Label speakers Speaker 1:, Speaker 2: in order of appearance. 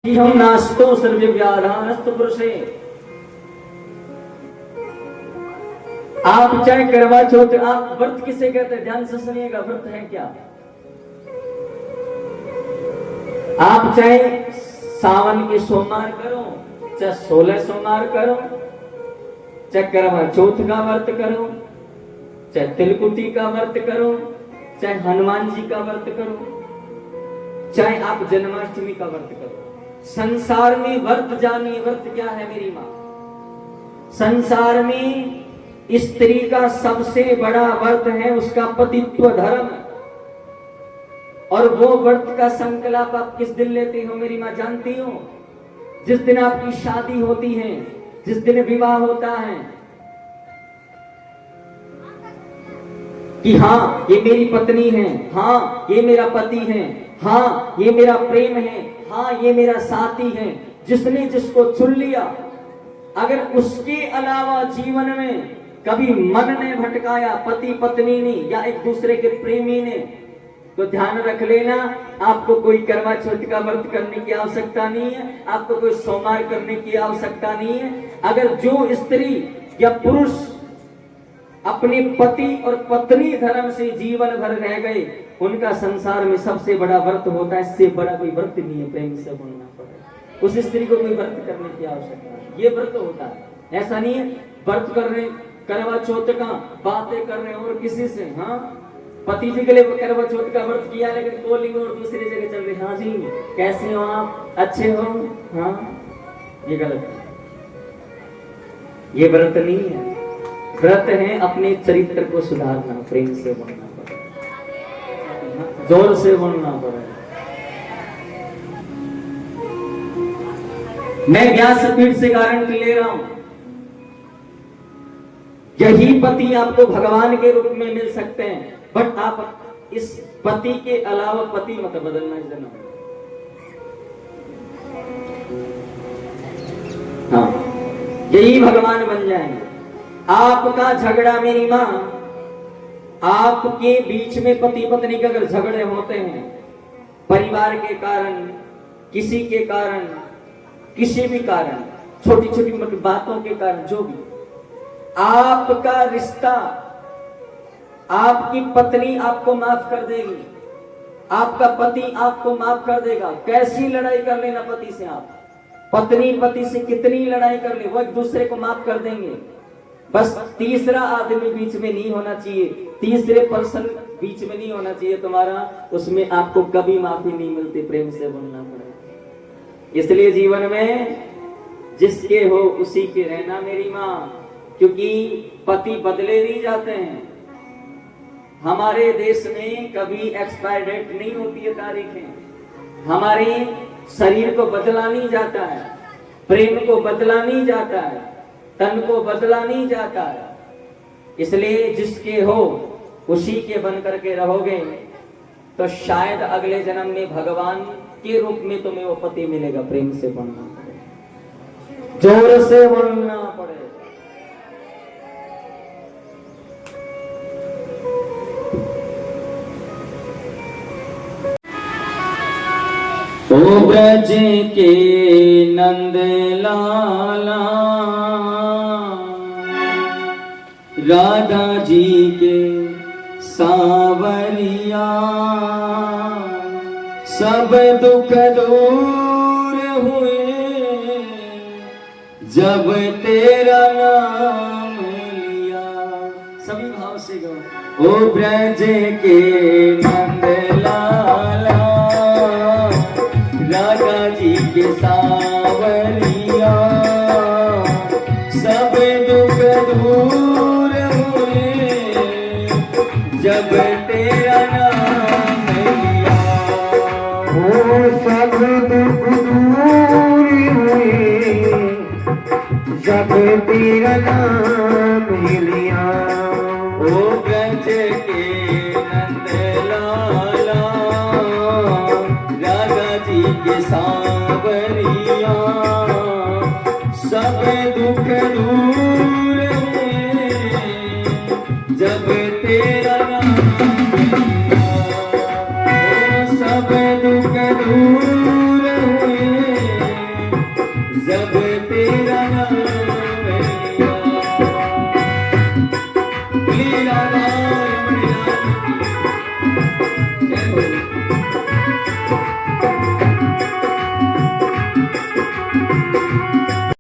Speaker 1: हम नास्तो सर्वे व्याधानस्त पुरुषे। आप चाहे करवा चौथ, आप व्रत किसे कहते हैं? ध्यान से सुनिएगा, व्रत है क्या? आप चाहे सावन के सोमवार करो, चाहे 16 सोमवार करो, चाहे करवा चौथ का व्रत करो, चाहे तिलकुटी का व्रत करो, चाहे हनुमान जी का व्रत करो, चाहे आप जन्माष्टमी का व्रत करो। संसार में व्रत जानिए, व्रत क्या है मेरी मां? संसार में स्त्री का सबसे बड़ा व्रत है उसका पतित्व धर्म। और वो व्रत का संकल्प आप किस दिन लेते हो मेरी मां जानती हो? जिस दिन आपकी शादी होती है, जिस दिन विवाह होता है कि हाँ ये मेरी पत्नी है, हाँ ये मेरा पति है, हाँ ये मेरा प्रेम है, हाँ ये मेरा साथी है। जिसने जिसको चुन लिया, अगर उसके अलावा जीवन में कभी मन ने भटकाया, पति पत्नी ने या एक दूसरे के प्रेमी ने, तो ध्यान रख लेना, आपको कोई करवा चौथ का व्रत करने की आवश्यकता नहीं है, आपको कोई सोमवार करने की आवश्यकता नहीं है। अगर जो स्त्री या पुरुष अपने पति और पत्नी धर्म से जीवन भर रह गए, उनका संसार में सबसे बड़ा व्रत होता है। इससे बड़ा कोई व्रत नहीं है, प्रेम से बोलना पड़ेगा। उस स्त्री को कोई व्रत करने की आवश्यकता नहीं, ये व्रत होता है। ऐसा नहीं है व्रत कर रहे करवा चौथ का बातें कर रहे और किसी से, हाँ पति जी के लिए करवा चौथ का व्रत किया, लेकिन कॉलिंग और दूसरी जगह चल रही, हाँ जी कैसे हो आप, अच्छे हो, हाँ ये गलत है, ये व्रत नहीं है। व्रत है अपने चरित्र को सुधारना, प्रेम से बोलना पड़ेगा, जोर से बोलना पड़ेगा। मैं व्यासपीठ से गारंटी ले रहा हूं, यही पति आपको भगवान के रूप में मिल सकते हैं, बट आप इस पति के अलावा पति मत बदलना इस जन्म में। हाँ यही भगवान बन जाएंगे। आपका झगड़ा मेरी मां, आपके बीच में पति पत्नी के अगर झगड़े होते हैं, परिवार के कारण, किसी के कारण, किसी भी कारण, छोटी छोटी मोटी बातों के कारण, जो भी, आपका रिश्ता, आपकी पत्नी आपको माफ कर देगी, आपका पति आपको माफ कर देगा। कैसी लड़ाई कर लेना पति से, आप पत्नी पति से कितनी लड़ाई कर ले, वो एक दूसरे को माफ कर देंगे। बस तीसरा आदमी बीच में नहीं होना चाहिए, तीसरे पर्सन बीच में नहीं होना चाहिए तुम्हारा, उसमें आपको कभी माफी नहीं मिलती। प्रेम से बोलना पड़ेगा। इसलिए जीवन में जिसके हो उसी के रहना मेरी मां, क्योंकि पति बदले नहीं जाते हैं। हमारे देश में कभी एक्सपायर डेट नहीं होती है, तारीखें। हमारे शरीर को बदला नहीं जाता है, प्रेम को बदला नहीं जाता है, तन को बदला नहीं जाता है। इसलिए जिसके हो उसी के बन करके रहोगे, तो शायद अगले जन्म में भगवान के रूप में तुम्हें वो पति मिलेगा। प्रेम से बोलना पड़ेगा, जोर से बोलना पड़ेगा। ओ ब्रज के नंद लाला, राधा जी के सावरिया, सब दुख दूर हुए जब तेरा नाम लिया। सभी भाव से गाओ। ओ ब्रज के नंद लाला, राधा जी के सावरिया, सब दुख दूर हुए जब तेरा नाम लिया।
Speaker 2: ओ सब दुख दूर हुए जब तेरा नाम लिया।
Speaker 1: ओ ब्रज के नंद लाला, राधा जी के सावरिया, सब दुख दूर